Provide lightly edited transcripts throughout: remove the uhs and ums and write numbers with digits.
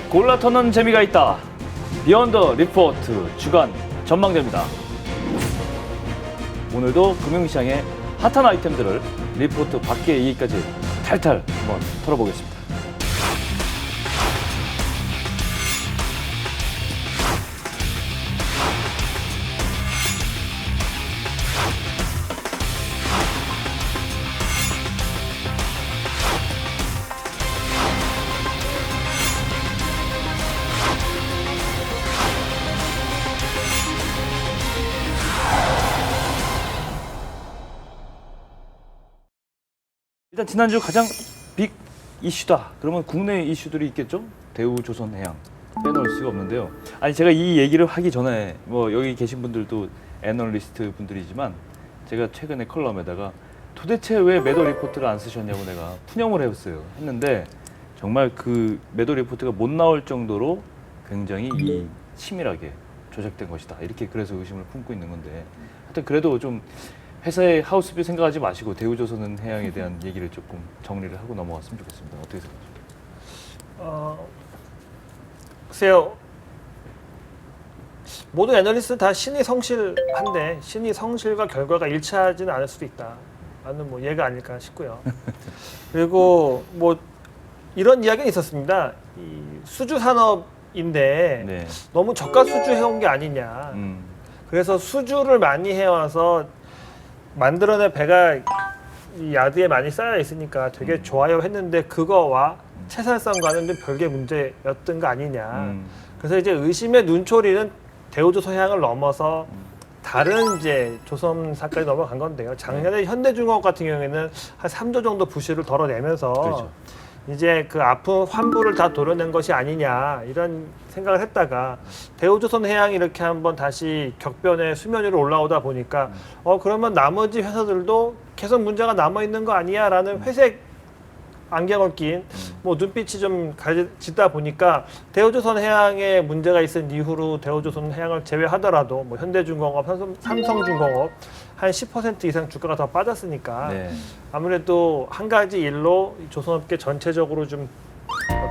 골라 터는 재미가 있다. 비욘드 리포트 주간 전망대입니다. 오늘도 금융시장의 핫한 아이템들을 리포트 밖의 얘기까지 탈탈 한번 털어보겠습니다. 일단 지난주 가장 빅 이슈다. 그러면 국내 이슈들이 있겠죠? 대우조선해양 빼놓을 수가 없는데요. 아니 제가 이 얘기를 하기 전에 뭐 여기 계신 분들도 애널리스트 분들이지만 제가 최근에 컬럼에다가 도대체 왜 매도 리포트를 안 쓰셨냐고 내가 푸념을 했는데 정말 그 매도 리포트가 못 나올 정도로 굉장히 치밀하게 조작된 것이다. 이렇게 그래서 의심을 품고 있는 건데 하여튼 그래도 좀 회사의 하우스비 생각하지 마시고 대우조선해양에 대한 얘기를 조금 정리를 하고 넘어갔으면 좋겠습니다. 어떻게 생각하십니까? 글쎄요. 모든 애널리스트는 다 신이 성실한데 신이 성실과 결과가 일치하지는 않을 수도 있다. 라는 뭐 예가 아닐까 싶고요. 그리고 뭐 이런 이야기는 있었습니다. 이 수주 산업인데 네. 너무 저가 수주 해온 게 아니냐. 그래서 수주를 많이 해와서 만들어낸 배가 이 야드에 많이 쌓여 있으니까 되게 좋아요 했는데 그거와 채살성과는 좀 별개 문제였던 거 아니냐. 그래서 이제 의심의 눈초리는 대우조선해양을 넘어서 다른 이제 조선사까지 넘어간 건데요. 작년에 현대중공업 같은 경우에는 한 3조 정도 부실을 덜어내면서 그렇죠. 이제 그 아픈 환부를 다 도려낸 것이 아니냐 이런 생각을 했다가 대우조선해양이 이렇게 한번 다시 격변의 수면 위로 올라오다 보니까 그러면 나머지 회사들도 계속 문제가 남아 있는 거 아니야라는 회색 안경을 낀 뭐 눈빛이 좀 가지다 보니까 대우조선해양에 문제가 있은 이후로 대우조선해양을 제외하더라도 뭐 현대중공업, 삼성중공업 한 10% 이상 주가가 더 빠졌으니까 네. 아무래도 한 가지 일로 조선업계 전체적으로 좀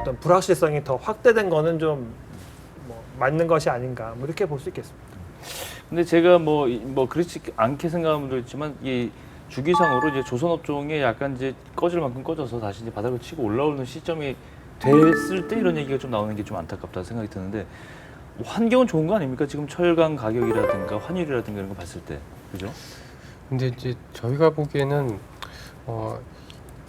어떤 불확실성이 더 확대된 거는 좀 뭐 맞는 것이 아닌가 뭐 이렇게 볼 수 있겠습니다. 근데 제가 뭐 그렇지 않게 생각하면 그렇지만 이 주기상으로 이제 조선업종에 약간 이제 꺼질 만큼 꺼져서 다시 이제 바닥을 치고 올라오는 시점이 됐을 때 이런 얘기가 좀 나오는 게 좀 안타깝다 생각이 드는데 환경은 좋은 거 아닙니까? 지금 철강 가격이라든가 환율이라든가 이런 거 봤을 때 그죠? 근데 이제 저희가 보기에는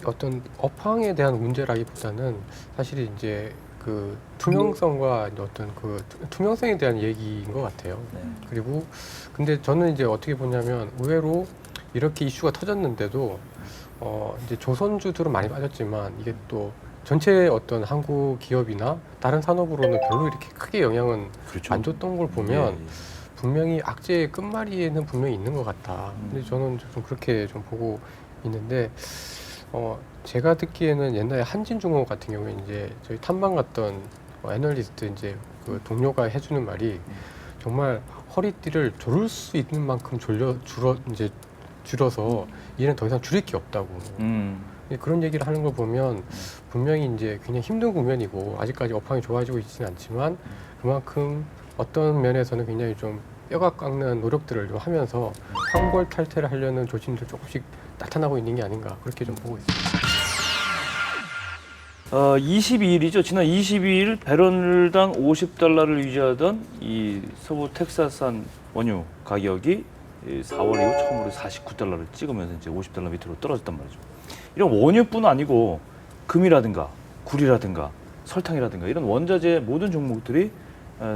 어떤 업황에 대한 문제라기보다는 사실 이제 그 투명성과 어떤 그 투명성에 대한 얘기인 것 같아요. 네. 그리고 근데 저는 이제 어떻게 보냐면 의외로 이렇게 이슈가 터졌는데도 이제 조선주들은 많이 빠졌지만 이게 또 전체 어떤 한국 기업이나 다른 산업으로는 별로 이렇게 크게 영향은 그렇죠. 안 줬던 걸 보면 예, 예. 분명히 악재의 끝말이에는 분명히 있는 것 같다. 근데 저는 좀 그렇게 좀 보고 있는데 제가 듣기에는 옛날에 한진중공업 같은 경우에 이제 저희 탐방 갔던 애널리스트 이제 그 동료가 해주는 말이 정말 허리띠를 조를 수 있는 만큼 줄여서 이는 더 이상 줄일 게 없다고. 그런 얘기를 하는 걸 보면 분명히 이제 굉장히 힘든 국면이고 아직까지 업황이 좋아지고 있지는 않지만 그만큼 어떤 면에서는 굉장히 좀 뼈가 깎는 노력들을 좀 하면서 황골 탈퇴를 하려는 조짐들 조금씩 나타나고 있는 게 아닌가 그렇게 좀 보고 있습니다. 22일이죠. 지난 22일 배럴당 50달러를 유지하던 이 서부 텍사스산 원유 가격이 4월 이후 처음으로 49달러를 찍으면서 이제 50달러 밑으로 떨어졌단 말이죠. 이런 원유뿐 아니고 금이라든가 구리라든가 설탕이라든가 이런 원자재 모든 종목들이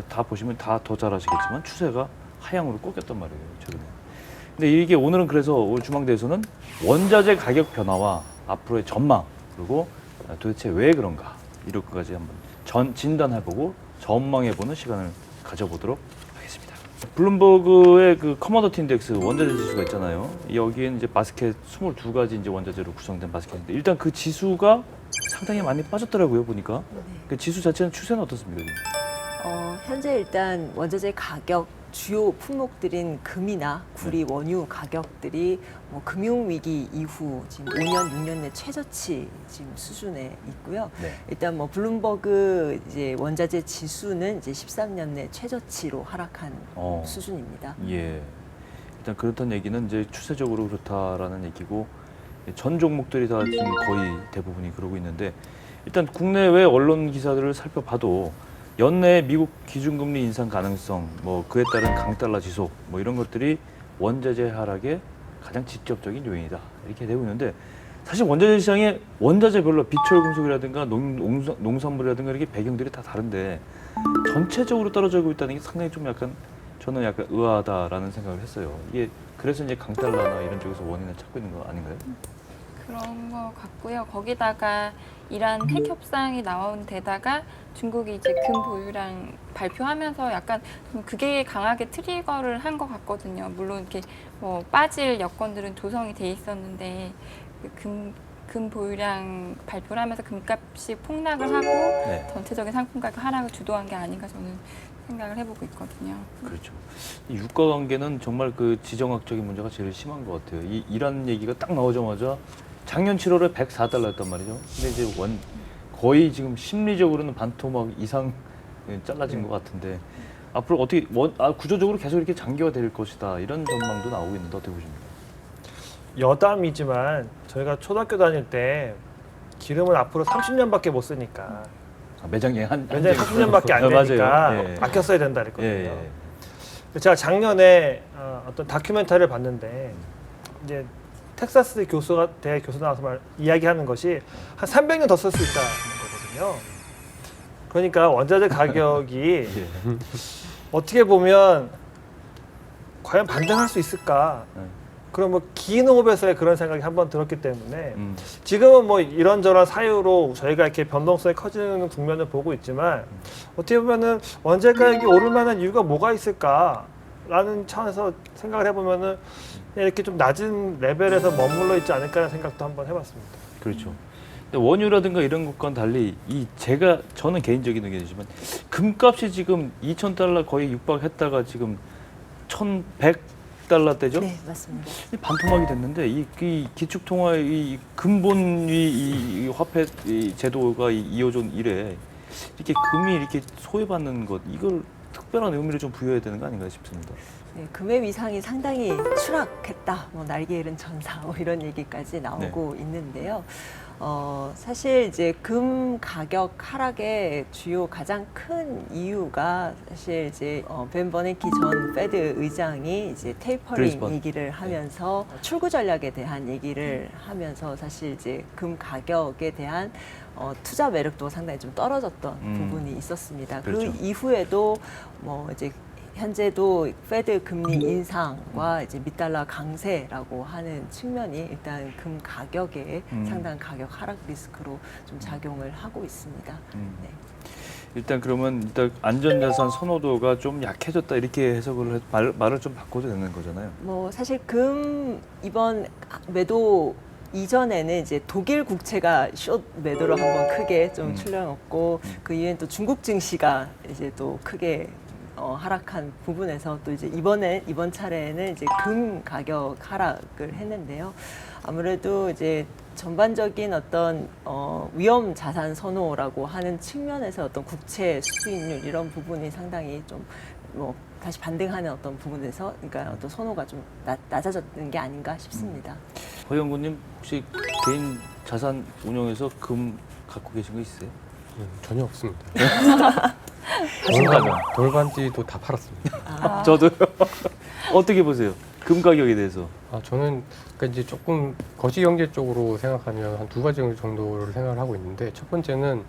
다 보시면 다 더 잘 아시겠지만 추세가 하향으로 꺾였단 말이에요. 최근에. 근데 이게 오늘은 그래서 오늘 주망대에서는 원자재 가격 변화와 앞으로의 전망 그리고 도대체 왜 그런가 이런 것까지 한번 진단해보고 전망해보는 시간을 가져보도록 하겠습니다. 블룸버그의 그 커머더티 인덱스 원자재 지수가 있잖아요. 여기엔 이제 바스켓 22가지 이제 원자재로 구성된 바스켓인데 일단 그 지수가 상당히 많이 빠졌더라고요 보니까. 그 지수 자체는 추세는 어떻습니까? 지금? 현재 일단 원자재 가격 주요 품목들인 금이나 구리, 원유 가격들이 뭐 금융위기 이후 지금 5년, 6년 내 최저치 지금 수준에 있고요. 네. 일단 뭐 블룸버그 이제 원자재 지수는 이제 13년 내 최저치로 하락한 수준입니다. 예. 일단 그렇다는 얘기는 이제 추세적으로 그렇다라는 얘기고 전 종목들이 다 지금 거의 대부분이 그러고 있는데 일단 국내외 언론 기사들을 살펴봐도 연내 미국 기준금리 인상 가능성, 뭐 그에 따른 강달러 지속, 뭐 이런 것들이 원자재 하락의 가장 직접적인 요인이다 이렇게 되고 있는데 사실 원자재 시장에 원자재별로 비철금속이라든가 농산물이라든가 이렇게 배경들이 다 다른데 전체적으로 떨어지고 있다는 게 상당히 좀 약간 저는 약간 의아하다라는 생각을 했어요. 이게 그래서 이제 강달러나 이런 쪽에서 원인을 찾고 있는 거 아닌가요? 그런 것 같고요. 거기다가 이란 핵 협상이 나온 데다가 중국이 이제 금 보유량 발표하면서 약간 좀 그게 강하게 트리거를 한 것 같거든요. 물론 이렇게 뭐 빠질 여건들은 조성이 돼 있었는데 금 보유량 발표를 하면서 금값이 폭락을 하고 네. 전체적인 상품 가격 하락을 주도한 게 아닌가 저는 생각을 해보고 있거든요. 그렇죠. 이 유가 관계는 정말 그 지정학적인 문제가 제일 심한 것 같아요. 이 이란 얘기가 딱 나오자마자 작년 7월에 104달러였단 말이죠. 근데 이제 거의 지금 심리적으로는 반토막 이상 잘라진 것 같은데 앞으로 어떻게 구조적으로 계속 이렇게 장기화될 것이다 이런 전망도 나오고 있는데 어떻게 보십니까? 여담이지만 저희가 초등학교 다닐 때 기름은 앞으로 30년밖에 못 쓰니까 매장에 매장에 30년밖에 안 맞아요. 되니까 예. 아껴 써야 된다 그랬거든요. 예, 예. 제가 작년에 어떤 다큐멘터리를 봤는데 이제 텍사스 대학 교수 나와서 이야기하는 것이 한 300년 더 쓸 수 있다는 거거든요. 그러니까 원자재 가격이 예. 어떻게 보면 과연 반등할 수 있을까? 네. 그럼 뭐 기인호흡에서의 그런 생각이 한번 들었기 때문에 음. 지금은 뭐 이런저런 사유로 저희가 이렇게 변동성이 커지는 국면을 보고 있지만 어떻게 보면은 원자재 가격이 오를 만한 이유가 뭐가 있을까라는 차원에서 생각을 해보면은 이렇게 좀 낮은 레벨에서 머물러 있지 않을까라는 생각도 한번 해봤습니다. 그렇죠. 근데 원유라든가 이런 것과는 달리 저는 개인적인 의견이지만 금값이 지금 2,000달러 거의 육박했다가 지금 1,100달러대죠? 네, 맞습니다. 반토막이 됐는데 이 기축통화 이 근본 이 화폐 제도가 이어진 이래 이렇게 금이 이렇게 소외받는 것 이걸 특별한 의미를 좀 부여해야 되는 거 아닌가 싶습니다. 네, 금의 위상이 상당히 추락했다. 뭐 날개 잃은 천사 뭐 이런 얘기까지 나오고 있는데요. 사실 이제 금 가격 하락의 주요 가장 큰 이유가 사실 이제 벤 버냉키 전 페드 의장이 이제 테이퍼링 얘기를 하면서 출구 전략에 대한 얘기를 하면서 사실 이제 금 가격에 대한 투자 매력도 상당히 좀 떨어졌던 부분이 있었습니다. 그렇죠. 그 이후에도 뭐 이제 현재도 페드 금리 인상과 이제 밑달러 강세라고 하는 측면이 일단 금 가격에 상당한 가격 하락 리스크로 좀 작용을 하고 있습니다. 네. 일단 그러면 일단 안전자산 선호도가 좀 약해졌다 이렇게 해석을 말을 좀 바꿔도 되는 거잖아요. 뭐 사실 금 이번 매도 이전에는 이제 독일 국채가 숏 매도를 한번 크게 좀 출렁였고 그 이후엔 또 중국 증시가 이제 또 크게 하락한 부분에서 또 이제 이번 차례에는 이제 금 가격 하락을 했는데요. 아무래도 이제 전반적인 어떤 위험 자산 선호라고 하는 측면에서 어떤 국채 수익률 이런 부분이 상당히 좀 뭐 다시 반등하는 어떤 부분에서 그러니까 어떤 선호가 좀 낮아졌는 게 아닌가 싶습니다. 허영구님 혹시 개인 자산 운용에서 금 갖고 계신 거 있어요? 전혀 없습니다. 하신 거죠? 돌반지도 다 팔았습니다. 저도요. 어떻게 보세요? 금 가격에 대해서. 저는 그러니까 이제 조금 거시 경제 쪽으로 생각하면 한 두 가지 정도를 생각을 하고 있는데 첫 번째는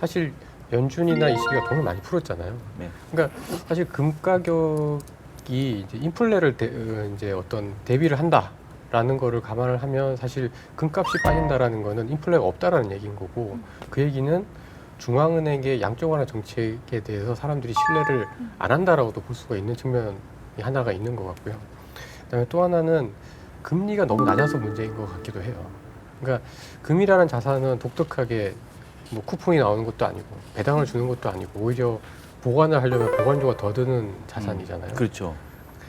사실 연준이나 ECB가 돈을 많이 풀었잖아요. 네. 그러니까 사실 금 가격이 이제 인플레를 이제 어떤 대비를 한다라는 거를 감안을 하면 사실 금값이 빠진다라는 거는 인플레가 없다라는 얘기인 거고 그 얘기는 중앙은행의 양적 완화 정책에 대해서 사람들이 신뢰를 안 한다라고도 볼 수가 있는 측면이 하나가 있는 것 같고요. 그다음에 또 하나는 금리가 너무 낮아서 문제인 것 같기도 해요. 그러니까 금이라는 자산은 독특하게 뭐 쿠폰이 나오는 것도 아니고 배당을 주는 것도 아니고 오히려 보관을 하려면 보관료가 더 드는 자산이잖아요. 그렇죠.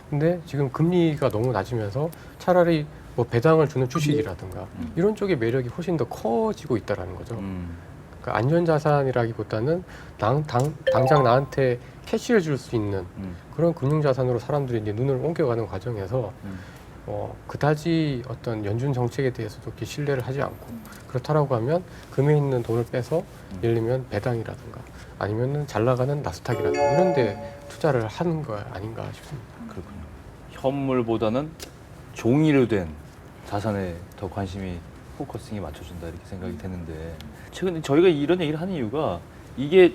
근데 지금 금리가 너무 낮으면서 차라리 뭐 배당을 주는 주식이라든가 이런 쪽의 매력이 훨씬 더 커지고 있다라는 거죠. 그러니까 안전자산이라기보다는 당장 나한테 캐시를 줄 수 있는 그런 금융자산으로 사람들이 이제 눈을 옮겨가는 과정에서 그다지 어떤 연준 정책에 대해서도 이렇게 신뢰를 하지 않고 그렇다라고 하면 금에 있는 돈을 빼서 예를 들면 배당이라든가 아니면은 잘 나가는 나스닥이라든가 이런 데 투자를 하는 거 아닌가 싶습니다. 그렇군요. 현물보다는 종이로 된 자산에 더 관심이 포커싱이 맞춰진다 이렇게 생각이 되는데 최근에 저희가 이런 얘기를 하는 이유가 이게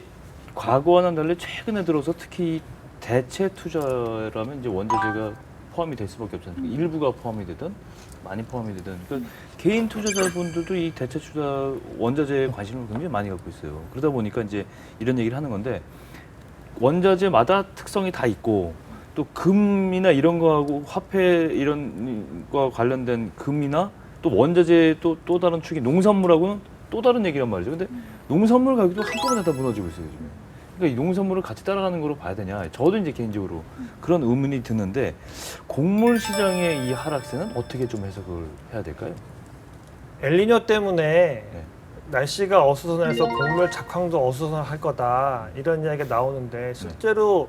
과거와는 달리 최근에 들어서 특히 대체 투자라면 이제 원자재가 포함이 될 수밖에 없지 않습니까? 일부가 포함이 되든 많이 포함이 되든 그러니까 개인 투자자분들도 이 대체 투자 원자재에 관심을 굉장히 많이 갖고 있어요. 그러다 보니까 이제 이런 얘기를 하는 건데 원자재마다 특성이 다 있고 또 금이나 이런 거하고 화폐 이런 거와 관련된 금이나 또 원자재 또 다른 축이 농산물하고는 또 다른 얘기란 말이죠. 근데 농산물 가격도 한꺼번에 다 무너지고 있어요, 요즘에. 그러니까 이 농산물을 같이 따라가는 거로 봐야 되냐. 저도 이제 개인적으로 그런 의문이 드는데 곡물 시장의 이 하락세는 어떻게 좀 해석을 해야 될까요? 엘니뇨 때문에 네. 날씨가 어수선해서 곡물 작황도 어수선할 거다 이런 이야기가 나오는데 실제로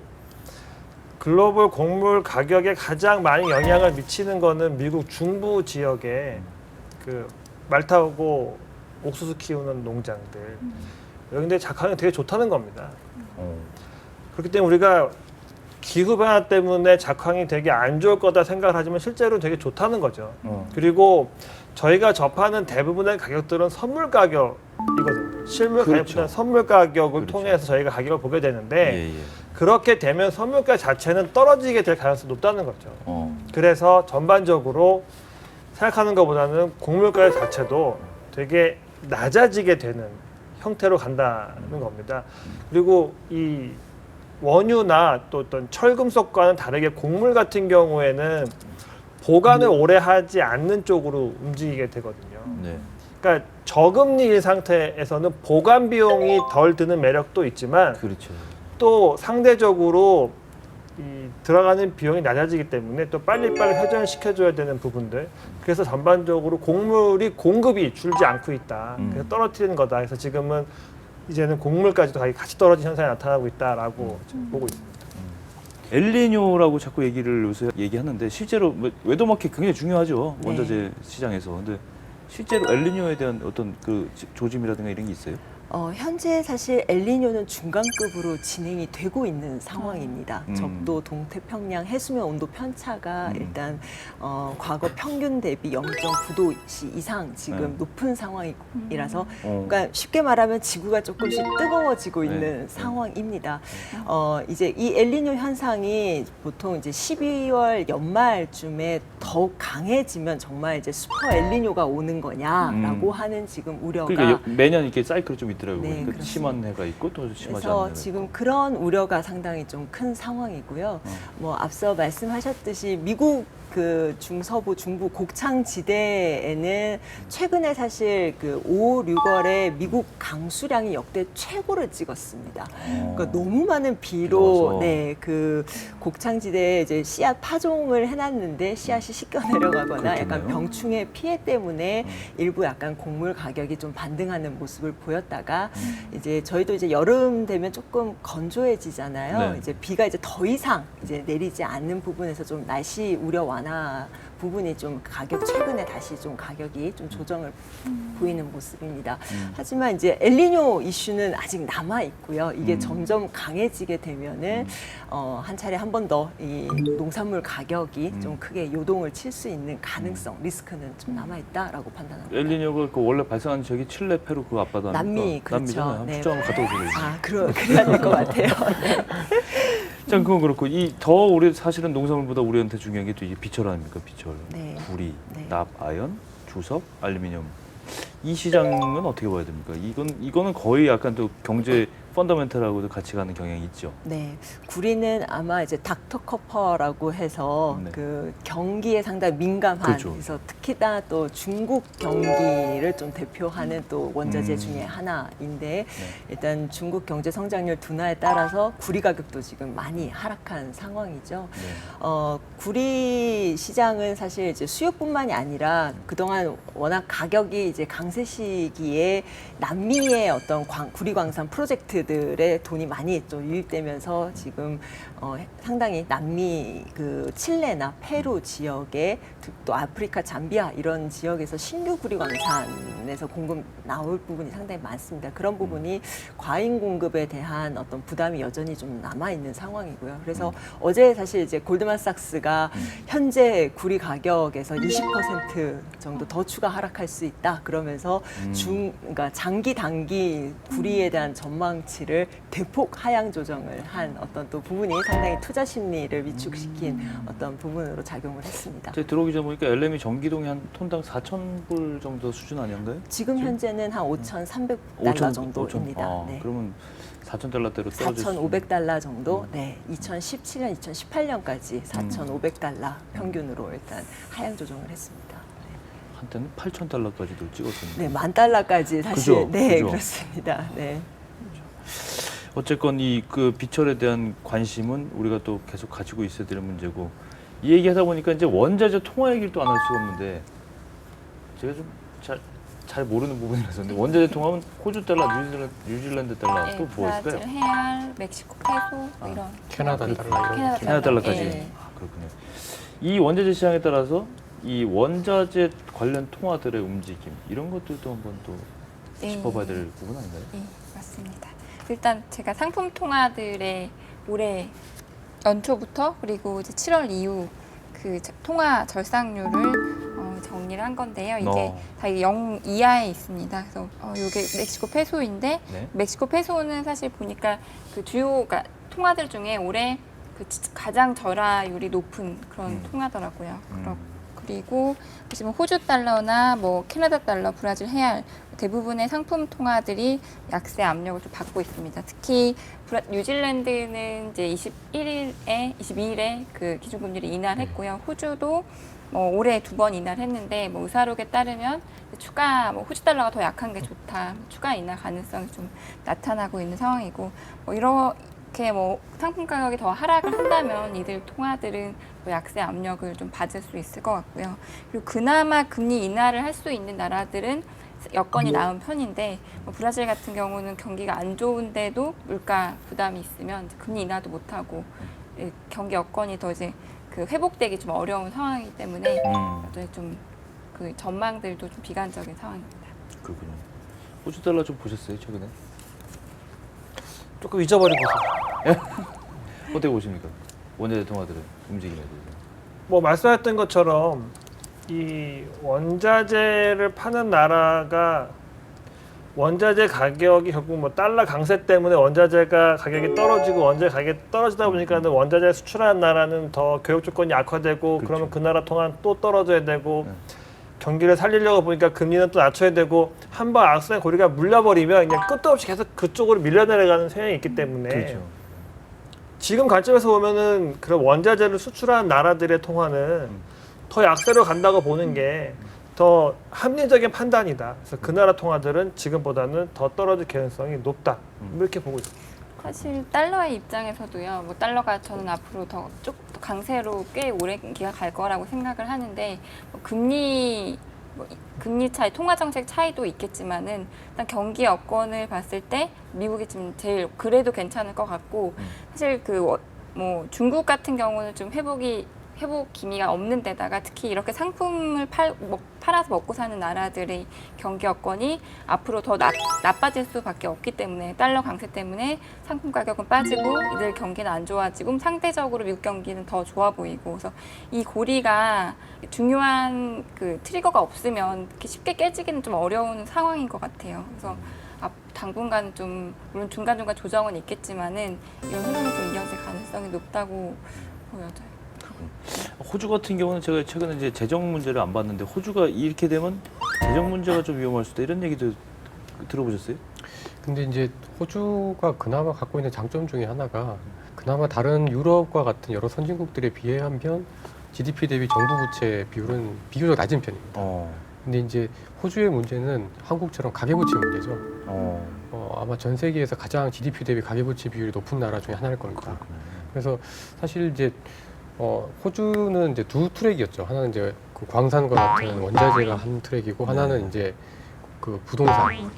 글로벌 곡물 가격에 가장 많이 영향을 미치는 거는 미국 중부 지역에 그 말타고 옥수수 키우는 농장들 여기인데 작황이 되게 좋다는 겁니다. 그렇기 때문에 우리가 기후 변화 때문에 작황이 되게 안 좋을 거다 생각을 하지만 실제로 되게 좋다는 거죠. 그리고 저희가 접하는 대부분의 가격들은 선물 가격이거든요. 실물 그렇죠. 가격보다는 선물 가격을 그렇죠. 통해서 저희가 가격을 보게 되는데 예. 그렇게 되면 선물가 자체는 떨어지게 될 가능성이 높다는 거죠. 어. 그래서 전반적으로 생각하는 것보다는 곡물가 자체도 되게 낮아지게 되는 형태로 간다는 겁니다. 그리고 이 원유나 또 어떤 철금속과는 다르게 곡물 같은 경우에는 보관을 오래 하지 않는 쪽으로 움직이게 되거든요. 네. 그러니까 저금리인 상태에서는 보관 비용이 덜 드는 매력도 있지만 그렇죠. 또 상대적으로 이 들어가는 비용이 낮아지기 때문에 또 빨리빨리 회전시켜줘야 되는 부분들 그래서 전반적으로 곡물이 공급이 줄지 않고 있다. 그래서 떨어뜨리는 거다. 그래서 지금은 이제는 곡물까지도 같이 떨어진 현상이 나타나고 있다라고 지금 보고 있습니다. 엘니뇨라고 자꾸 얘기를 요새 얘기하는데 실제로 웨더마켓 굉장히 중요하죠. 원자재 시장에서. 근데 실제로 엘니뇨에 대한 어떤 그 조짐이라든가 이런 게 있어요? 현재 사실 엘니뇨는 중간급으로 진행이 되고 있는 상황입니다. 적도 동태평양 해수면 온도 편차가 일단 과거 평균 대비 0.9도씨 이상 지금 높은 상황이라서 그러니까 쉽게 말하면 지구가 조금씩 뜨거워지고 있는 상황입니다. 이제 이 엘니뇨 현상이 보통 이제 12월 연말쯤에 더욱 강해지면 정말 이제 슈퍼 엘니뇨가 오는 거냐라고 하는 지금 우려가 그러니까 매년 이렇게 사이클이 좀 있더라고요. 네, 그러니까 그렇습니다. 심한 해가 있고 또 심하지 않은 그래서 해가 지금 있고. 그런 우려가 상당히 좀 큰 상황이고요. 뭐 앞서 말씀하셨듯이 미국 그 중서부 중부 곡창지대에는 최근에 사실 그 5, 6월에 미국 강수량이 역대 최고를 찍었습니다. 그러니까 너무 많은 비로 비가 그 곡창지대에 이제 씨앗 파종을 해놨는데 씨앗이 씻겨 내려가거나 약간 그렇겠네요. 병충해 피해 때문에 일부 약간 곡물 가격이 좀 반등하는 모습을 보였다가 이제 저희도 이제 여름 되면 조금 건조해지잖아요. 네. 이제 비가 이제 더 이상 이제 내리지 않는 부분에서 좀 날씨 우려 완화 부분이 좀 가격 최근에 다시 좀 가격이 좀 조정을 보이는 모습입니다. 하지만 이제 엘니뇨 이슈는 아직 남아 있고요. 이게 점점 강해지게 되면은 한 차례 한 번 더 이 농산물 가격이 좀 크게 요동을 칠 수 있는 가능성, 리스크는 좀 남아 있다라고 판단합니다. 엘니뇨가 그 원래 발생한 지역이 칠레, 페루 그 앞바다 남미, 그렇죠. 남미잖아요. 네. 출장 한번 갔다 오세요. 아, 그래야 될 것 같아요. 네. 자, 그건 그렇고 이 더 우리 사실은 농산물보다 우리한테 중요한 게 또 이게 비철 아닙니까? 비철, 네. 구리, 네. 납, 아연, 주석, 알루미늄. 이 시장은 어떻게 봐야 됩니까? 이거는 거의 약간 또 경제 펀더멘털하고도 같이 가는 경향이 있죠. 네, 구리는 아마 이제 닥터 커퍼라고 해서 네. 그 경기에 상당히 민감한, 그렇죠. 그래서 특히나 또 중국 경기를 좀 대표하는 또 원자재 중에 하나인데 일단 중국 경제 성장률 둔화에 따라서 구리 가격도 지금 많이 하락한 상황이죠. 네. 구리 시장은 사실 이제 수요뿐만이 아니라 그동안 워낙 가격이 이제 강세 시기에 남미의 어떤 구리 광산 프로젝트들의 돈이 많이 좀 유입되면서 지금 상당히 남미 그 칠레나 페루 지역에 또 아프리카 잠비아 이런 지역에서 신규 구리 광산에서 공급 나올 부분이 상당히 많습니다. 그런 부분이 과잉 공급에 대한 어떤 부담이 여전히 좀 남아 있는 상황이고요. 그래서 어제 사실 이제 골드만삭스가 현재 구리 가격에서 20% 정도 더 추가 하락할 수 있다. 그러면서 그러니까 장기 단기 구리에 대한 전망치를 대폭 하향 조정을 한 어떤 또 부분이 상당히 투자 심리를 위축시킨 어떤 부분으로 작용을 했습니다. 제가 들어오기 전에 보니까 LME 전기동이 한 톤당 4,000불 정도 수준 아닌가요? 지금 현재는 한 5,300달러 5,000, 정도입니다. 아, 네. 그러면 4,000달러대로 떨어질 수 4,500달러 정도. 네, 2017년, 2018년까지 4,500달러 평균으로 일단 하향 조정을 했습니다. 한때는 8,000달러까지도 찍었었는데. 네, 10,000달러까지 사실 그죠, 네 그죠. 그렇습니다. 네. 어쨌건 이 그 비철에 대한 관심은 우리가 또 계속 가지고 있어야 될 문제고, 이 얘기하다 보니까 이제 원자재 통화 얘기를 또 안 할 수가 없는데, 제가 좀 잘 모르는 부분이라서 근데 원자재 통화는 호주 달러, 뉴질랜드 달러 네, 또 뭐가 브라질 있을까요? 헤알, 멕시코 페소 뭐 이런 캐나다 달러 이런 캐나다 캐나다 달러까지. 예. 아, 그렇군요. 이 원자재 시장에 따라서 이 원자재 관련 통화들의 움직임 이런 것들도 한번 또 예. 짚어봐야 될 부분 아닌가요? 예, 맞습니다. 일단 제가 상품 통화들의 올해 연초부터 그리고 이제 7월 이후 그 통화 절상률을 정리를 한 건데요. 이게 다 0 이하에 있습니다. 그래서 이게 멕시코 페소인데 네. 멕시코 페소는 사실 보니까 그 주요 그러니까 통화들 중에 올해 그 가장 절하율이 높은 그런 통화더라고요. 그리고 보시면 호주 달러나 뭐 캐나다 달러, 브라질 헤알 대부분의 상품 통화들이 약세 압력을 좀 받고 있습니다. 특히 뉴질랜드는 이제 22일에 그 기준금리를 인하했고요. 호주도 뭐 올해 2번 인하를 했는데 뭐 의사록에 따르면 추가 뭐 호주 달러가 더 약한 게 좋다. 추가 인하 가능성이 좀 나타나고 있는 상황이고 뭐 이렇게 뭐 상품 가격이 더 하락을 한다면 이들 통화들은 뭐 약세 압력을 좀 받을 수 있을 것 같고요. 그리고 그나마 금리 인하를 할 수 있는 나라들은 여건이 나은 편인데 뭐 브라질 같은 경우는 경기가 안 좋은데도 물가 부담이 있으면 이제 금리 인하도 못하고 경기 여건이 더 이제 그 회복되기 좀 어려운 상황이기 때문에 좀 그 전망들도 좀 비관적인 상황입니다. 그렇군요. 호주 달러 좀 보셨어요 최근에? 조금 잊어버리고 있어요. 어떻게 보십니까? 원자재 통화들의 움직임에 대해서. 뭐 말씀하셨던 것처럼 이 원자재를 파는 나라가 원자재 가격이 결국 뭐 달러 강세 때문에 원자재가 가격이 떨어지고 원자재 가격이 떨어지다 보니까는 원자재 수출하는 나라는 더 교육 조건이 악화되고 그렇죠. 그러면 그 나라 통화는 또 떨어져야 되고 네. 경기를 살리려고 보니까 금리는 또 낮춰야 되고 한 번 악순환 고리가 물려버리면 그냥 끝도 없이 계속 그쪽으로 밀려내려가는 성향이 있기 때문에 그렇죠. 지금 관점에서 보면은 그런 원자재를 수출하는 나라들의 통화는 더 약세로 간다고 보는 게 더 합리적인 판단이다. 그래서 그 나라 통화들은 지금보다는 더 떨어질 가능성이 높다. 이렇게 보고 있습니다. 사실 달러의 입장에서도요. 뭐 달러가 저는 앞으로 더 강세로 꽤 오랜 기간 갈 거라고 생각을 하는데 뭐 금리 차이, 통화 정책 차이도 있겠지만은 일단 경기 여건을 봤을 때 미국이 지금 제일 그래도 괜찮을 것 같고 사실 뭐 중국 같은 경우는 좀 회복 기미가 없는 데다가 특히 이렇게 상품을 팔아서 먹고 사는 나라들의 경기 여건이 앞으로 더 나빠질 수밖에 없기 때문에 달러 강세 때문에 상품 가격은 빠지고 이들 경기는 안 좋아지고 상대적으로 미국 경기는 더 좋아 보이고 그래서 이 고리가 중요한 그 트리거가 없으면 이렇게 쉽게 깨지기는 좀 어려운 상황인 것 같아요. 그래서 당분간 좀 물론 중간중간 조정은 있겠지만은 이런 흐름이 좀 이어질 가능성이 높다고 보여져요. 호주 같은 경우는 제가 최근에 이제 재정 문제를 안 봤는데 호주가 이렇게 되면 재정 문제가 좀 위험할 수도 이런 얘기도 들어보셨어요? 근데 이제 호주가 그나마 갖고 있는 장점 중에 하나가 그나마 다른 유럽과 같은 여러 선진국들에 비하면 GDP 대비 정부 부채 비율은 비교적 낮은 편입니다. 근데 이제 호주의 문제는 한국처럼 가계부채 문제죠. 아마 전 세계에서 가장 GDP 대비 가계부채 비율이 높은 나라 중에 하나일 겁니다. 그래서 사실 이제 호주는 이제 두 트랙이었죠. 하나는 이제 그 광산과 같은 원자재가 한 트랙이고 하나는 이제 그 부동산,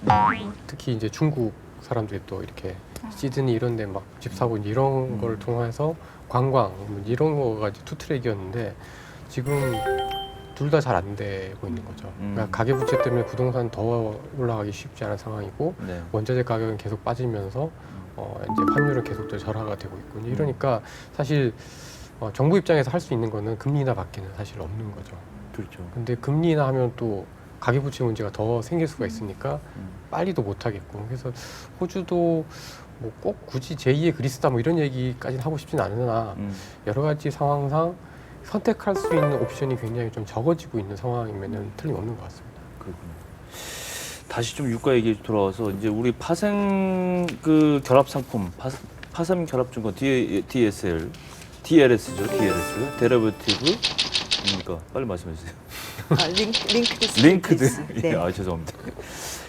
특히 이제 중국 사람들이 또 이렇게 시드니 이런 데 막 집 사고 이제 이런 걸 통해서 관광 뭐 이런 거가 이제 투 트랙이었는데 지금 둘 다 잘 안 되고 있는 거죠. 그러니까 가계부채 때문에 부동산 더 올라가기 쉽지 않은 상황이고 네. 원자재 가격은 계속 빠지면서 이제 환율은 계속 더 절하가 되고 있고 이러니까 사실 정부 입장에서 할 수 있는 거는 금리 인하밖에는 사실 없는 거죠. 그렇죠. 근데 금리 인하하면 또 가계부채 문제가 더 생길 수가 있으니까 빨리도 못 하겠고 그래서 호주도 뭐 꼭 굳이 제2의 그리스다 뭐 이런 얘기까지는 하고 싶진 않으나 여러 가지 상황상 선택할 수 있는 옵션이 굉장히 좀 적어지고 있는 상황이면은 틀림없는 것 같습니다. 그렇군요. 다시 좀 유가 얘기 돌아와서 이제 우리 파생 그 결합 상품 파생 결합 증권 DSL, DLS죠, DLS, 데리버티브 그러니까 빨리 말씀해 주세요. 링크드. 예, 아 죄송합니다.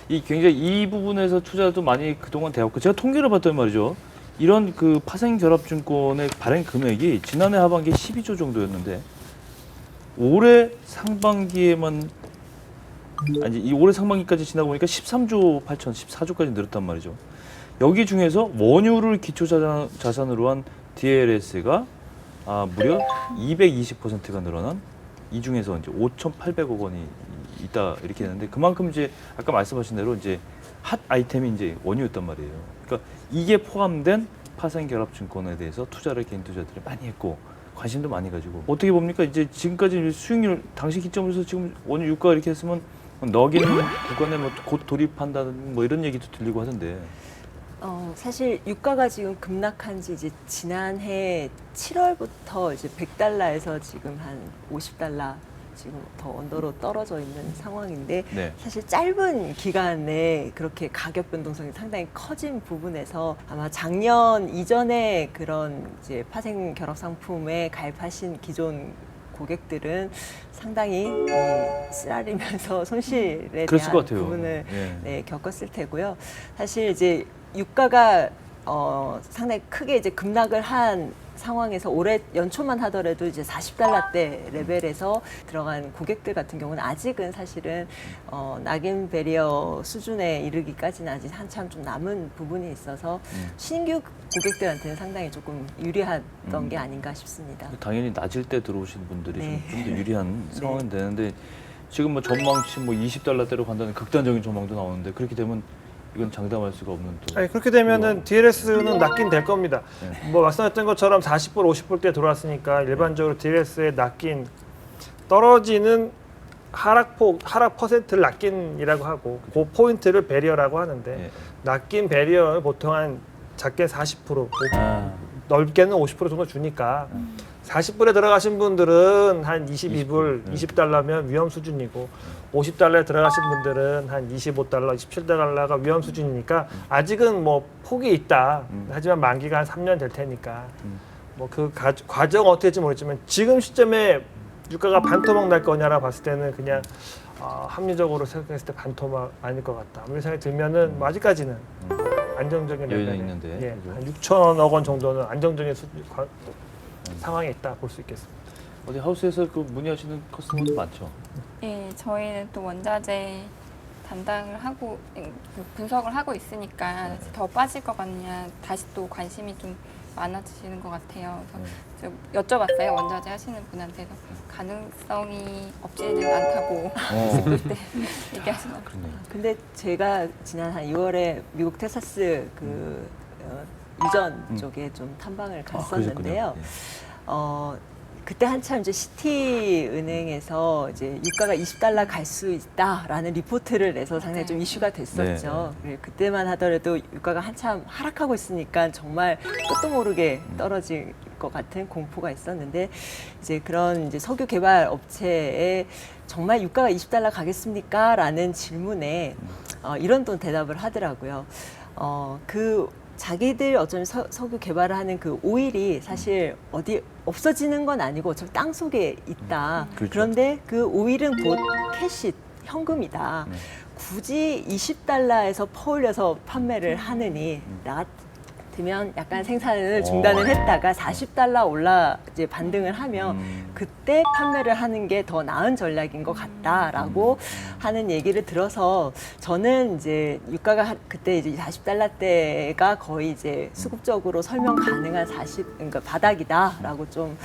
이 굉장히 이 부분에서 투자도 많이 그동안 되었고 제가 통계를 봤더니 말이죠. 이런 그 파생 결합 증권의 발행 금액이 지난해 하반기에 12조 정도였는데 올해 상반기에만 아니 이 올해 상반기까지 지나고 보니까 13조 8천, 14조까지 늘었단 말이죠. 여기 중에서 원유를 기초 자산으로 한 DLS가 무려 220%가 늘어난 이 중에서 이제 5,800억 원이 있다 이렇게 했는데 그만큼 이제 아까 말씀하신 대로 이제 핫 아이템이 이제 원유였단 말이에요. 그러니까 이게 포함된 파생 결합 증권에 대해서 투자를 개인 투자들이 많이 했고 관심도 많이 가지고 어떻게 봅니까? 이제 지금까지 수익률 당시 기점에서 지금 원유 유가 이렇게 했으면 너긴 구간에 뭐 곧 돌입한다는 뭐 이런 얘기도 들리고 하던데. 사실 유가가 지금 급락한 지 이제 지난해 7월부터 이제 100달러에서 지금 한 50달러 지금 더 언더로 떨어져 있는 상황인데 네. 사실 짧은 기간에 그렇게 가격 변동성이 상당히 커진 부분에서 아마 작년 이전에 그런 이제 파생 결합 상품에 가입하신 기존 고객들은 상당히 쓰라리면서 손실에 그랬을 대한 것 같아요. 부분을 예. 네, 겪었을 테고요. 사실 이제 유가가 상당히 크게 이제 급락을 한 상황에서 올해 연초만 하더라도 이제 40달러대 레벨에서 들어간 고객들 같은 경우는 아직은 사실은 낙인 베리어 수준에 이르기까지는 아직 한참 좀 남은 부분이 있어서 신규 고객들한테는 상당히 조금 유리했던 게 아닌가 싶습니다. 당연히 낮을 때 들어오신 분들이 네. 좀 더 유리한 네. 상황은 되는데 지금 뭐 전망치 뭐 20달러대로 간다는 극단적인 전망도 나오는데 그렇게 되면 이건 장담할 수가 없는 또. 아니 그렇게 되면은 DLS는 낚인 될 겁니다. 네. 뭐 말씀하셨던 것처럼 40불, 50불대 들어왔으니까 일반적으로 DLS에 낚인 떨어지는 하락 퍼센트를 낚인이라고 하고 그 포인트를 배리어라고 하는데 예. 낚인 배리어는 보통 한 작게 40%, 아, 넓게는 50% 정도 주니까 40불에 들어가신 분들은 한 22불, 20달러면 위험 수준이고 50달러에 들어가신 분들은 한 25달러, 27달러가 위험 수준이니까 아직은 뭐 폭이 있다. 하지만 만기가 한 3년 될 테니까 뭐 그 과정 어떻게 될지 모르겠지만 지금 시점에 유가가 반토막 날 거냐라 봤을 때는 그냥 합리적으로 생각했을 때 반토막 아닐 것 같다. 이런 생각이 들면은 뭐 아직까지는 안정적인 여유는 레벨에, 있는데, 예, 그죠? 한 6천억 원 정도는 안정적인 상황에 있다 볼 수 있겠습니다. 어디 하우스에서 그 문의하시는 커스터머도 많죠. 예, 저희는 또 원자재 담당을 하고 분석을 하고 있으니까 더 빠질 것 같냐 다시 또 관심이 좀 많아지시는 것 같아요. 그래서 좀 여쭤봤어요 원자재 하시는 분한테도 가능성이 없지는 않다고 그때 얘기하시는. 그러네요. 근데 제가 지난 한 2월에 미국 텍사스 그 유전 쪽에 좀 탐방을 갔었는데요. 그러셨군요. 그때 한참 이제 시티은행에서 이제 유가가 20달러 갈 수 있다라는 리포트를 내서 상당히 좀 이슈가 됐었죠. 그리고 그때만 하더라도 유가가 한참 하락하고 있으니까 정말 끝도 모르게 떨어질 것 같은 공포가 있었는데 이제 그런 이제 석유 개발 업체에 정말 유가가 20달러 가겠습니까? 라는 질문에 이런 또 대답을 하더라고요. 그 자기들 어쩌면 석유 개발을 하는 그 오일이 사실 어디 없어지는 건 아니고 저 땅 속에 있다. 그렇죠. 그런데 그 오일은 곧 캐시, 현금이다. 굳이 20달러에서 퍼올려서 판매를 하느니 나 같으면 약간 생산을 중단을 했다가 40달러 올라 이제 반등을 하면 그때 판매를 하는 게 더 나은 전략인 것 같다라고 하는 얘기를 들어서 저는 이제 유가가 그때 이제 40달러대가 거의 이제 수급적으로 설명 가능한 그러니까 바닥이다라고 좀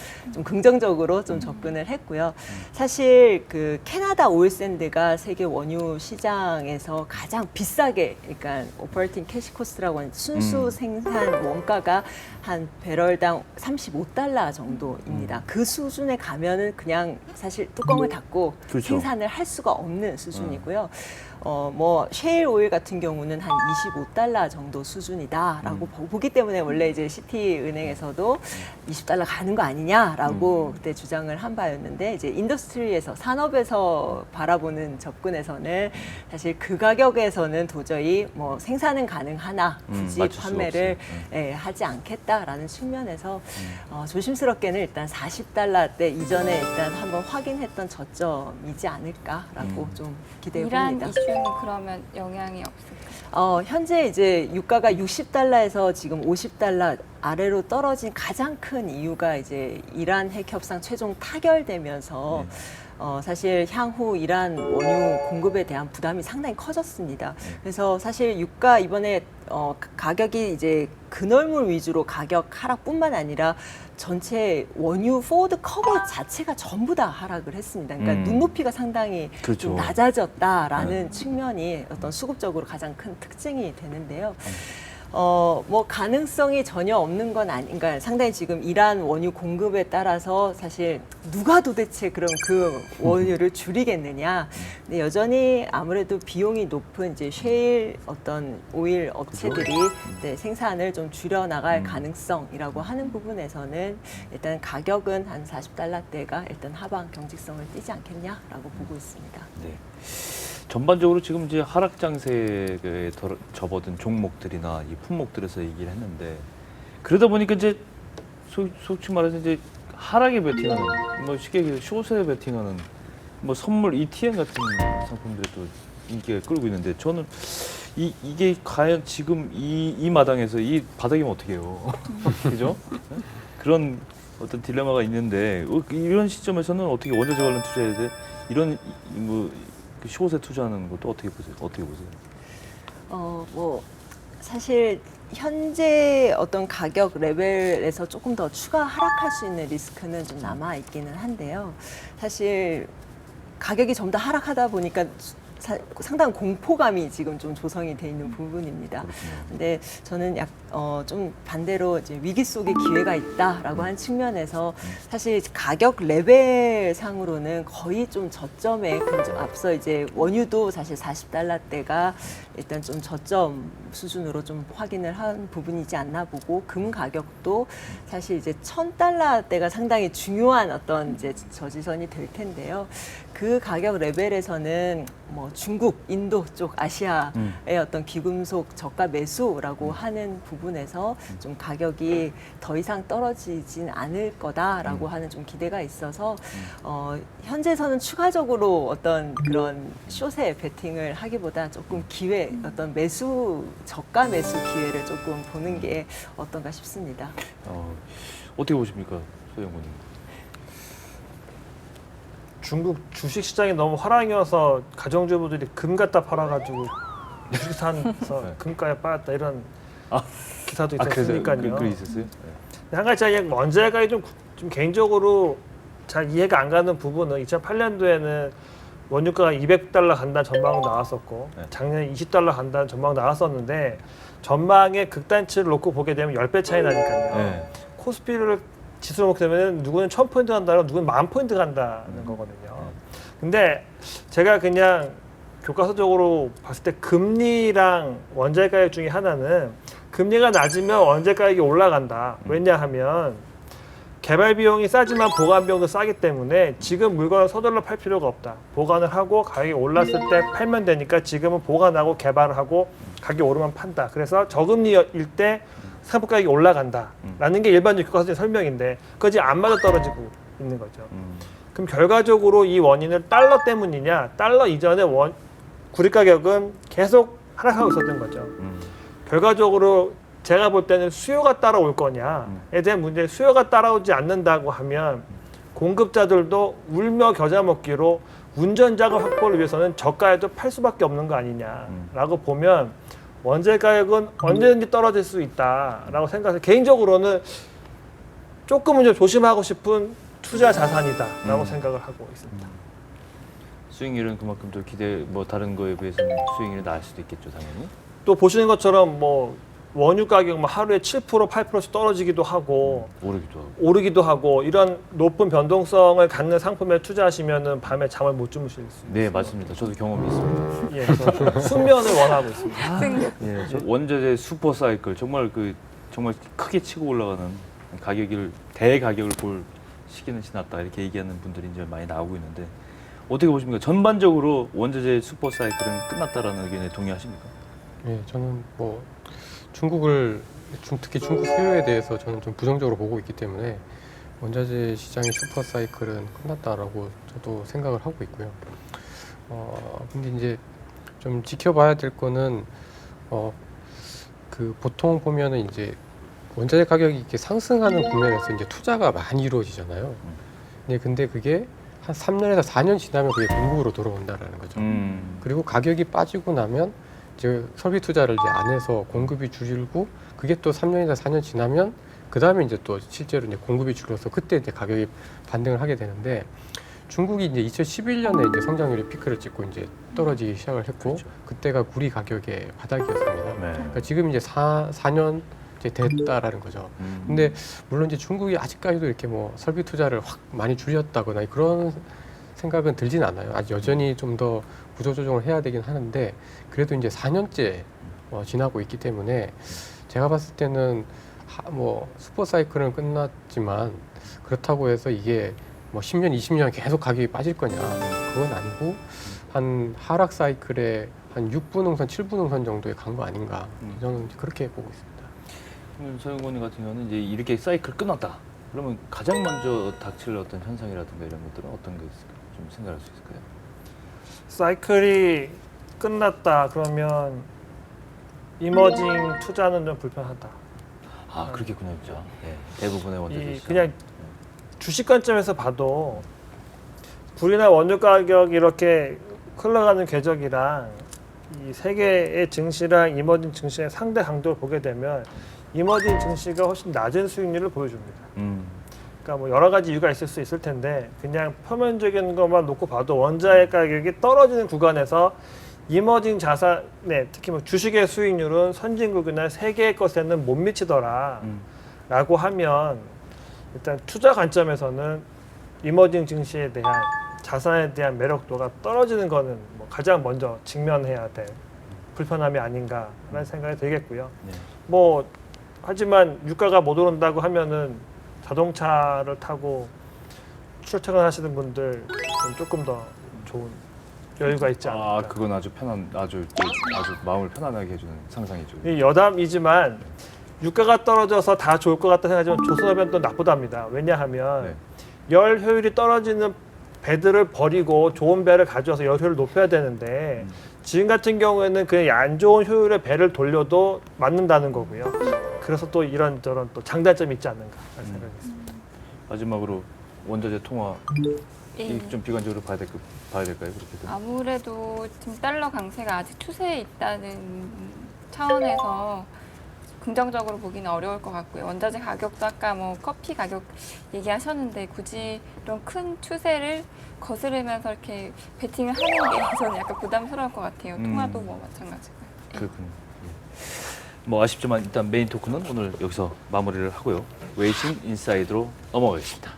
긍정적으로 좀 접근을 했고요. 사실 그 캐나다 오일샌드가 세계 원유 시장에서 가장 비싸게, 그러니까 오퍼레이팅 캐시 코스트라고 하는 순수 생산 원가가 한 배럴당 35달러 정도입니다. 그 수준에 가면은 그냥 사실 뚜껑을 닫고 그렇죠. 생산을 할 수가 없는 수준이고요. 뭐 셰일 오일 같은 경우는 한 25달러 정도 수준이다라고 보기 때문에 원래 이제 시티은행에서도 20달러 가는 거 아니냐라고 그때 주장을 한 바였는데, 이제 인더스트리에서 산업에서 바라보는 접근에서는 사실 그 가격에서는 도저히 뭐 생산은 가능하나 굳이 맞출 수가 판매를 없어요. 하지 않겠다라는 측면에서 조심스럽게는 일단 40달러대 이전에 일단 한번 확인했던 저점이지 않을까라고 좀 기대해 이란 봅니다. 이슈는 그러면 영향이 없을까요? 현재 이제 유가가 60달러에서 지금 50달러 아래로 떨어진 가장 큰 이유가 이제 이란 핵 협상 최종 타결되면서 사실 향후 이란 원유 공급에 대한 부담이 상당히 커졌습니다. 그래서 사실 유가 이번에 가격이 이제 근월물 위주로 가격 하락뿐만 아니라 전체 원유 포워드 커버 자체가 전부 다 하락을 했습니다. 그러니까 눈높이가 상당히 그렇죠. 좀 낮아졌다라는 측면이 어떤 수급적으로 가장 큰 특징이 되는데요. 뭐 가능성이 전혀 없는 건 그러니까 상당히 지금 이란 원유 공급에 따라서 사실 누가 도대체 그럼 그 원유를 줄이겠느냐. 근데 여전히 아무래도 비용이 높은 이제 셰일 어떤 오일 업체들이 네, 생산을 좀 줄여 나갈 가능성이라고 하는 부분에서는 일단 가격은 한 40달러대가 일단 하방 경직성을 띠지 않겠냐라고 보고 있습니다. 네. 전반적으로 지금 이제 하락 장세에 접어든 종목들이나 이 품목들에서 얘기를 했는데, 그러다 보니까 이제 솔직히 말해서 이제 하락에 베팅하는, 뭐 쉽게 얘기해서 숏에 베팅하는 뭐 선물 ETN 같은 상품들이 또 인기가 끌고 있는데, 저는 이게 과연 지금 이 마당에서 이 바닥이면 어떻게 해요? 그죠? 그런 어떤 딜레마가 있는데, 이런 시점에서는 어떻게 원자재 관련 투자에 대해 이런 뭐 그 숏에 투자하는 것도 어떻게 보세요? 뭐 사실 현재 어떤 가격 레벨에서 조금 더 추가 하락할 수 있는 리스크는 좀 남아 있기는 한데요. 사실 가격이 좀 더 하락하다 보니까 상당한 공포감이 지금 좀 조성이 돼 있는 부분입니다. 근데 저는 좀 반대로 이제 위기 속에 기회가 있다라고 한 측면에서 사실 가격 레벨 상으로는 거의 좀 저점에 앞서 이제 원유도 사실 40달러대가 일단 좀 저점 수준으로 좀 확인을 한 부분이지 않나 보고, 금 가격도 사실 이제 1000달러대가 상당히 중요한 어떤 이제 저지선이 될 텐데요. 그 가격 레벨에서는 뭐 중국, 인도 쪽 아시아의 어떤 귀금속 저가 매수라고 하는 부분에서 좀 가격이 더 이상 떨어지진 않을 거다라고 하는 좀 기대가 있어서 현재서는 추가적으로 어떤 그런 숏에 베팅을 하기보다 조금 기회, 어떤 저가 매수 기회를 조금 보는 게 어떤가 싶습니다. 어떻게 보십니까, 소영군님? 중국 주식 시장이 너무 화랑이어서 가정주부들이 금 갖다 팔아가지고 주식 사서 네. 금가에 빠졌다 이런 기사도 그래서 있었으니까요. 글이 있었어요? 한 가지 제가 원자재가 좀 개인적으로 잘 이해가 안 가는 부분은 2008년도에는 원유가가 200달러 간다는 전망은 나왔었고 네. 작년에 20달러 간다는 전망 나왔었는데 전망의 극단치를 놓고 보게 되면 10배 차이 나니까요. 네. 코스피를 지수로 놓게 되면 누구는 1000포인트 간다고 누구는 10,000포인트 간다는 거거든요. 근데 제가 그냥 교과서적으로 봤을 때 금리랑 원자재 가격 중에 하나는 금리가 낮으면 원자재 가격이 올라간다. 왜냐하면 개발 비용이 싸지만 보관 비용도 싸기 때문에 지금 물건을 서둘러 팔 필요가 없다. 보관을 하고 가격이 올랐을 때 팔면 되니까 지금은 보관하고 개발을 하고 가격이 오르면 판다. 그래서 저금리일 때 상품 가격이 올라간다라는 게 일반적 교과서적인 설명인데 그것이 안 맞아 떨어지고 있는 거죠. 그럼 결과적으로 이 원인은 달러 때문이냐? 달러 이전에 구리 가격은 계속 하락하고 있었던 거죠. 결과적으로 제가 볼 때는 수요가 따라올 거냐에 대한 문제, 수요가 따라오지 않는다고 하면 공급자들도 울며 겨자 먹기로 운전자금 확보를 위해서는 저가에도 팔 수밖에 없는 거 아니냐라고 보면 원재 가격은 언제든지 떨어질 수 있다라고 생각해서 개인적으로는 조금은 좀 조심하고 싶은 투자 자산이다라고 생각을 하고 있습니다. 수익률은 그만큼 더 다른 거에 비해서는 수익률이 나을 수도 있겠죠, 당연히. 또 보시는 것처럼 원유 가격 하루에 7% 8%씩 떨어지기도 하고 오르기도 하고 이런 높은 변동성을 갖는 상품에 투자하시면은 밤에 잠을 못 주무실 수 있어요. 네, 맞습니다. 저도 경험이 있습니다. 예, 저 숙면을 원하고 있습니다. 예, 저 원자재 슈퍼 사이클 정말 크게 치고 올라가는 대가격을 볼 시기는 지났다 이렇게 얘기하는 분들이 이제 많이 나오고 있는데 어떻게 보십니까? 전반적으로 원자재 슈퍼 사이클은 끝났다라는 의견에 동의하십니까? 예, 저는 특히 중국 수요에 대해서 저는 좀 부정적으로 보고 있기 때문에 원자재 시장의 슈퍼 사이클은 끝났다라고 저도 생각을 하고 있고요. 근데 이제 좀 지켜봐야 될 거는 보통 보면은 이제 원자재 가격이 이렇게 상승하는 국면에서 이제 투자가 많이 이루어지잖아요. 근데 그게 한 3년에서 4년 지나면 그게 공급으로 돌아온다라는 거죠. 그리고 가격이 빠지고 나면 이제 설비 투자를 이제 안 해서 공급이 줄고 그게 또 3년이나 4년 지나면 그 다음에 이제 또 실제로 이제 공급이 줄어서 그때 이제 가격이 반등을 하게 되는데 중국이 이제 2011년에 이제 성장률이 피크를 찍고 이제 떨어지기 시작을 했고 그렇죠. 그때가 구리 가격의 바닥이었습니다. 네. 그러니까 지금 이제 4년 이제 됐다라는 거죠. 근데 물론 이제 중국이 아직까지도 이렇게 설비 투자를 확 많이 줄였다거나 그런 생각은 들진 않아요. 아직 여전히 좀 더 구조조정을 해야 되긴 하는데 그래도 이제 4년째 지나고 있기 때문에 제가 봤을 때는 슈퍼 사이클은 끝났지만 그렇다고 해서 이게 10년, 20년 계속 가격이 빠질 거냐 그건 아니고 한 하락 사이클에 한 6분응선, 7분응선 정도에 간 거 아닌가 저는 그렇게 보고 있습니다. 그러면 서영권님 같은 경우는 이제 이렇게 사이클 끝났다. 그러면 가장 먼저 닥칠 어떤 현상이라든가 이런 것들은 어떤 게 있을까요? 좀 생각할 수 있을까요? 사이클이 끝났다 그러면 이머징 투자는 좀 불편하다. 그렇겠군요, 진짜. 네, 대부분의 원자재 시장. 그냥 주식 관점에서 봐도 구리나 원유 가격 이렇게 흘러가는 궤적이랑 이 세계의 증시랑 이머징 증시의 상대 강도를 보게 되면 이머징 증시가 훨씬 낮은 수익률을 보여줍니다. 그러니까 여러 가지 이유가 있을 수 있을 텐데 그냥 표면적인 것만 놓고 봐도 원자재 가격이 떨어지는 구간에서 이머징 자산에 특히 주식의 수익률은 선진국이나 세계의 것에는 못 미치더라 라고 하면 일단 투자 관점에서는 이머징 증시에 대한 자산에 대한 매력도가 떨어지는 거는 가장 먼저 직면해야 될 불편함이 아닌가라는 생각이 들겠고요. 네. 하지만 유가가 못 오른다고 하면은 자동차를 타고 출퇴근하시는 분들 조금 더 좋은 여유가 있지 않을까. 그건 아주 아주 마음을 편안하게 해주는 상상이죠. 이 여담이지만 유가가 떨어져서 다 좋을 것 같다 생각하지만 조선업은 또 나쁘답니다. 왜냐하면 열 효율이 떨어지는 배들을 버리고 좋은 배를 가져와서 열 효율을 높여야 되는데 지금 같은 경우에는 그냥 안 좋은 효율의 배를 돌려도 맞는다는 거고요. 그래서 또 이런저런 또 장단점이 있지 않는가 하는 생각이 있습니다. 마지막으로 원자재 통화 예. 좀 비관적으로 봐야 될까요? 그렇게 되면? 아무래도 지금 달러 강세가 아직 추세에 있다는 차원에서 긍정적으로 보기는 어려울 것 같고요. 원자재 가격도 아까 커피 가격 얘기하셨는데 굳이 이런 큰 추세를 거스르면서 이렇게 베팅을 하는 게 저는 약간 부담스러울 것 같아요. 통화도 마찬가지고요. 그렇군요. 아쉽지만 일단 메인 토크는 오늘 여기서 마무리를 하고요. 웨이신 인사이드로 넘어가겠습니다.